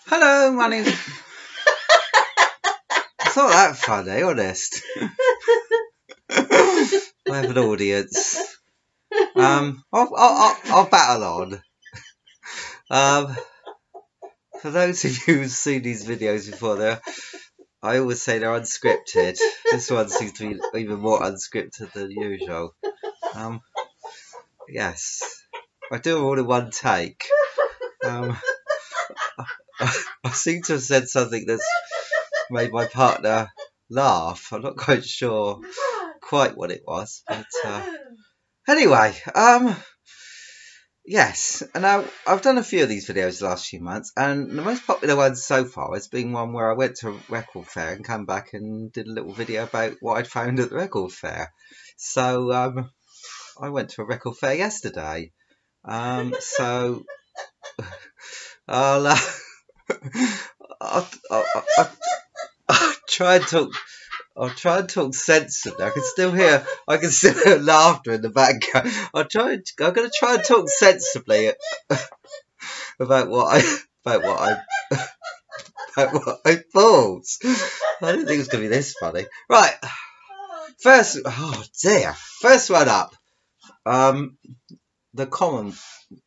Hello, my name's... It's not that funny, honest. I have an audience. I'll battle on. For those of you who've seen these videos before, I always say they're unscripted. This one seems to be even more unscripted than usual. Yes, I do them all in one take. I seem to have said something that's made my partner laugh. I'm not quite sure quite what it was, but anyway, yes. Now I've done a few of these videos the last few months, and the most popular one so far has been one where I went to a record fair and came back and did a little video about what I'd found at the record fair. So I went to a record fair yesterday. So I'll try and talk. I'll try and talk sensibly. I can still hear laughter in the background. I'm going to try and talk sensibly about what I thought. I didn't think it was going to be this funny. Right. First one up. The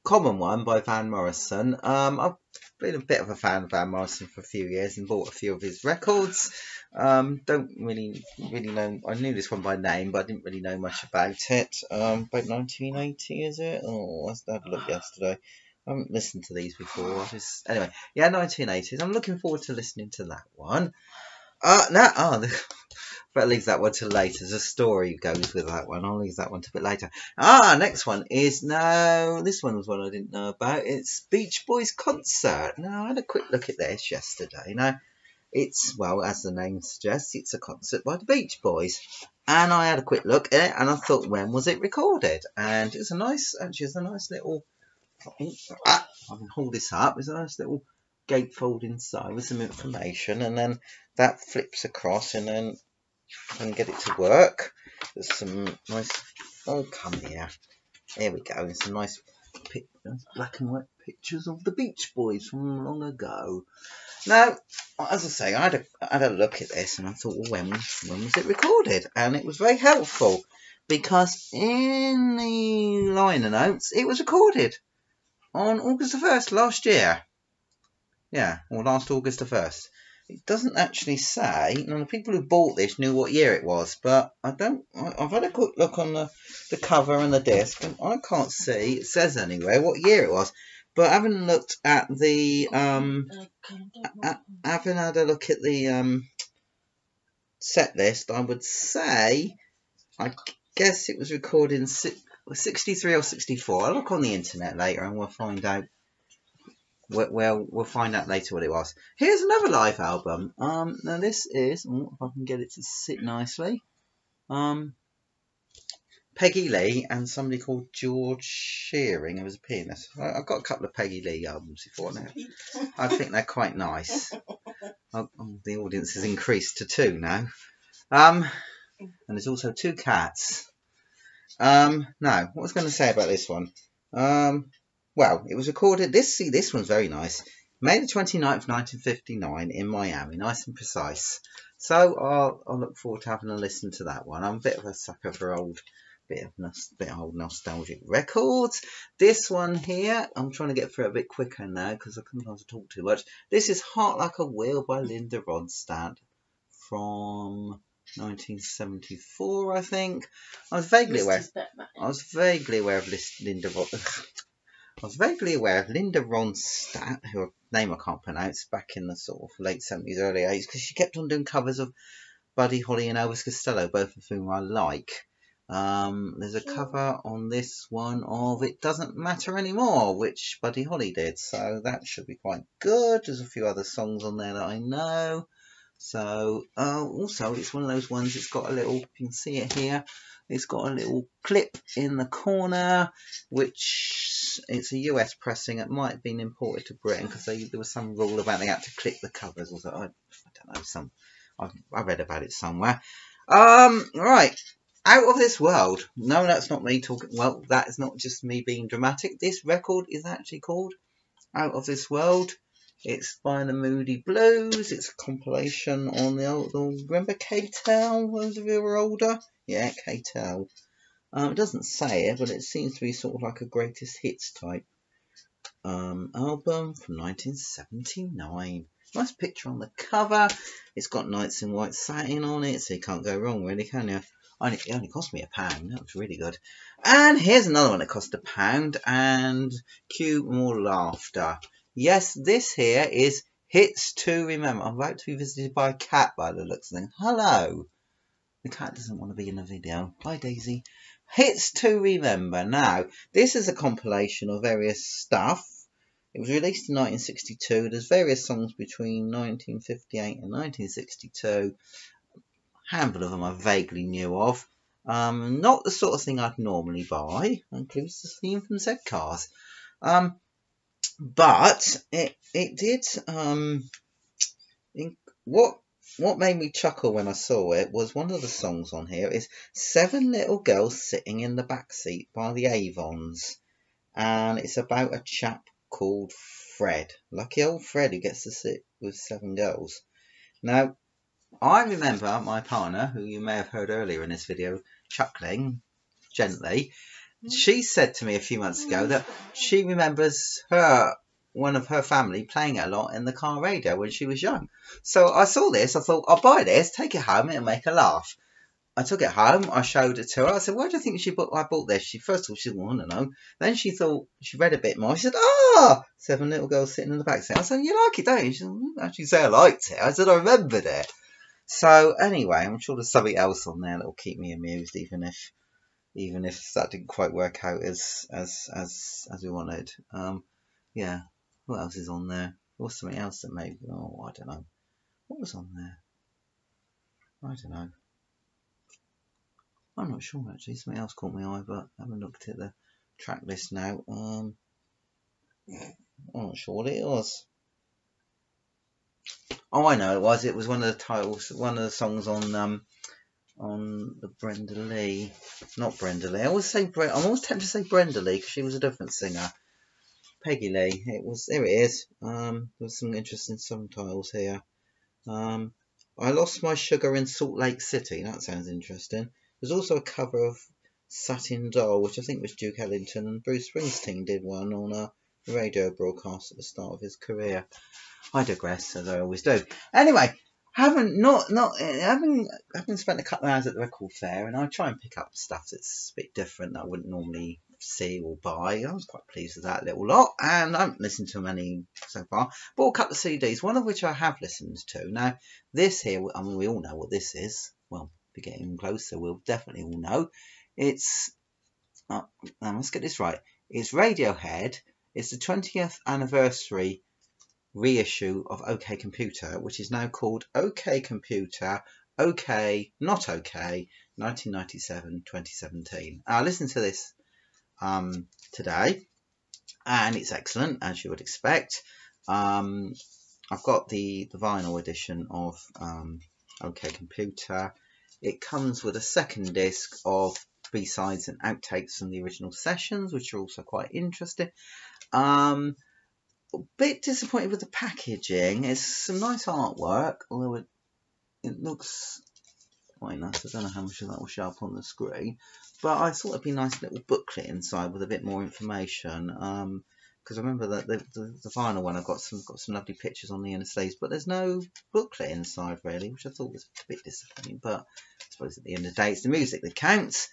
common one by Van Morrison. I've been a bit of a fan of Van Morrison for a few years and bought a few of his records. Don't really know. I knew this one by name, but I didn't really know much about it. About 1980, is it? Oh, I had a look yesterday. I haven't listened to these before. Anyway, yeah, 1980s. I'm looking forward to listening to that one. Better leave that one till later. There's a story goes with that one. I'll leave that one to a bit later. Next one is, this one was one I didn't know about. It's Beach Boys concert. Now, I had a quick look at this yesterday. Now, it's, well, as the name suggests, it's a concert by the Beach Boys. And I had a quick look at it, and I thought, when was it recorded? And it's a nice little, I can hold this up. It's a nice little gatefold inside with some information, and then that flips across, and then I can get it to work. There's some nice, come here. There we go. There's some nice black and white pictures of the Beach Boys from long ago. Now, as I say, I had a look at this and I thought, well, when was it recorded? And it was very helpful because in the liner notes, it was recorded on August the 1st last year. Yeah, or last August the 1st. It doesn't actually say. Now, the people who bought this knew what year it was, but I've had a quick look on the cover and the disc, and I can't see. It says anywhere what year it was. But having looked at the having had a look at the set list, I would say, I guess it was recorded in 63 or 64. I'll look on the internet later, and we'll find out. Well, we'll find out later what it was. Here's another live album. Now this is, if I can get it to sit nicely, Peggy Lee and somebody called George Shearing, who was a pianist. I've got a couple of Peggy Lee albums before now. I think they're quite nice. The audience has increased to 2 now. And there's also 2 cats. Now, what was I going to say about this one? Well, it was recorded, this one's very nice, May the 29th, 1959 in Miami, nice and precise. So I'll look forward to having a listen to that one. I'm a bit of a sucker for old nostalgic records. This one here, I'm trying to get through it a bit quicker now because I sometimes talk too much. This is Heart Like a Wheel by Linda Ronstadt from 1974, I think. I was vaguely aware of Linda Ronstadt, who name I can't pronounce, back in the sort of late 70s, early 80s, because she kept on doing covers of Buddy Holly and Elvis Costello, both of whom I like. There's a cover on this one of It Doesn't Matter Anymore, which Buddy Holly did, so that should be quite good. There's a few other songs on there that I know. So, also, it's one of those ones, it's got a little, you can see it here, it's got a little clip in the corner, which it's a US pressing. It might have been imported to Britain because there was some rule about they had to clip the covers. Or I don't know. I read about it somewhere. Right. Out of This World. No, that's not me talking. Well, that is not just me being dramatic. This record is actually called Out of This World. It's by the Moody Blues. It's a compilation on the old, remember K-Tel, those of you who are older? Yeah, K-Tel. It doesn't say it, but it seems to be sort of like a greatest hits type album from 1979. Nice picture on the cover. It's got Knights in White satin on it, so you can't go wrong, really, can you? It only cost me £1. That was really good. And here's another one that cost £1, and cue more laughter. Yes, this here is Hits to Remember. I'm about to be visited by a cat by the looks of things. Hello. The cat doesn't want to be in the video. Hi, Daisy. Hits to Remember. Now, this is a compilation of various stuff. It was released in 1962. There's various songs between 1958 and 1962. A handful of them I vaguely knew of. Not the sort of thing I'd normally buy. Includes the theme from Z Cars. But it did. What made me chuckle when I saw it was one of the songs on here is 7 Little Girls Sitting in the Backseat by the Avons. And it's about a chap called Fred. Lucky old Fred who gets to sit with 7 girls. Now, I remember my partner, who you may have heard earlier in this video, chuckling gently. She said to me a few months ago that she remembers one of her family playing it a lot in the car radio when she was young. So I saw this, I thought, I'll buy this, take it home, it'll make her laugh. I took it home, I showed it to her. I said, why do you think I bought this? First of all, she didn't want to know. Then she thought, she read a bit more. She said, 7 Little Girls Sitting in the Back seat. I said, you like it, don't you? She said, I didn't actually say I liked it. I said, I remembered it. So anyway, I'm sure there's something else on there that will keep me amused, even if that didn't quite work out as we wanted. Yeah, what else is on there? What's something else that maybe? Oh, I don't know. What was on there? I don't know. I'm not sure actually. Something else caught my eye, but I haven't looked at the track list now. I'm not sure what it was. Oh, I know it was. It was one of the titles, one of the songs on the Brenda Lee. Not Brenda Lee. I'm always tempted to say Brenda Lee because she was a different singer. Peggy Lee. It was. There it is. There's some interesting song titles here. I Lost My Sugar in Salt Lake City. That sounds interesting. There's also a cover of Satin Doll, which I think was Duke Ellington, and Bruce Springsteen did one on a radio broadcast at the start of his career. I digress, as I always do. Anyway, having spent a couple of hours at the record fair, and I try and pick up stuff that's a bit different that I wouldn't normally see or buy. I was quite pleased with that little lot, and I haven't listened to many so far. Bought a couple of CDs, one of which I have listened to. Now, this here, I mean, we all know what this is. Well, if we're getting closer, we'll definitely all know. It's, let's get this right. It's Radiohead. It's the 20th anniversary reissue of OK Computer, which is now called OK Computer, OK, Not OK, 1997-2017. I listened to this today, and it's excellent, as you would expect. I've got the vinyl edition of OK Computer. It comes with a second disc of B-sides and outtakes from the original sessions, which are also quite interesting. A bit disappointed with the packaging. It's some nice artwork, although it looks quite nice. I don't know how much of that will show up on the screen, but I thought it'd be a nice little booklet inside with a bit more information. Because I remember that the vinyl one, I've got some lovely pictures on the inner sleeves, but there's no booklet inside really, which I thought was a bit disappointing. But I suppose at the end of the day, it's the music that counts.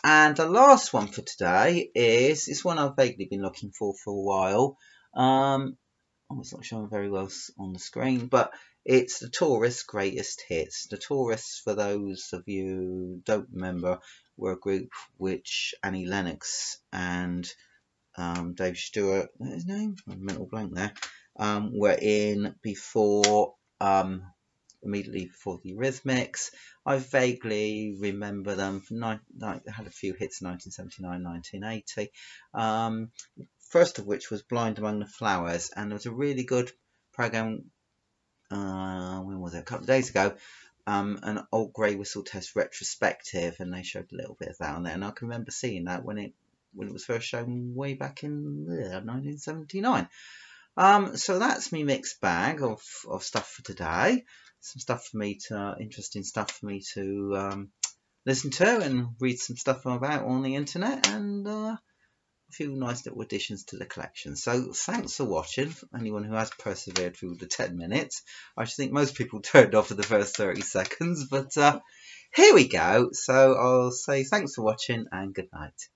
And the last one for today is one I've vaguely been looking for a while. It's not showing very well on the screen, but it's the Tourists' Greatest Hits. The Tourists, for those of you who don't remember, were a group which Annie Lennox and Dave Stewart, is that his name? I'm a mental blank there. Were in before, immediately before the Eurythmics. I vaguely remember them. They had a few hits in 1979, 1980. First of which was Blind Among the Flowers, and there was a really good program. When was it? A couple of days ago. An Old Grey Whistle Test retrospective, and they showed a little bit of that on there. And I can remember seeing that when it was first shown way back in 1979. So that's me mixed bag of stuff for today. Some stuff for me to, interesting stuff for me to listen to and read some stuff about on the internet, and a few nice little additions to the collection. So thanks for watching. Anyone who has persevered through the 10 minutes. I should think most people turned off for the first 30 seconds, but here we go. So I'll say thanks for watching and good night.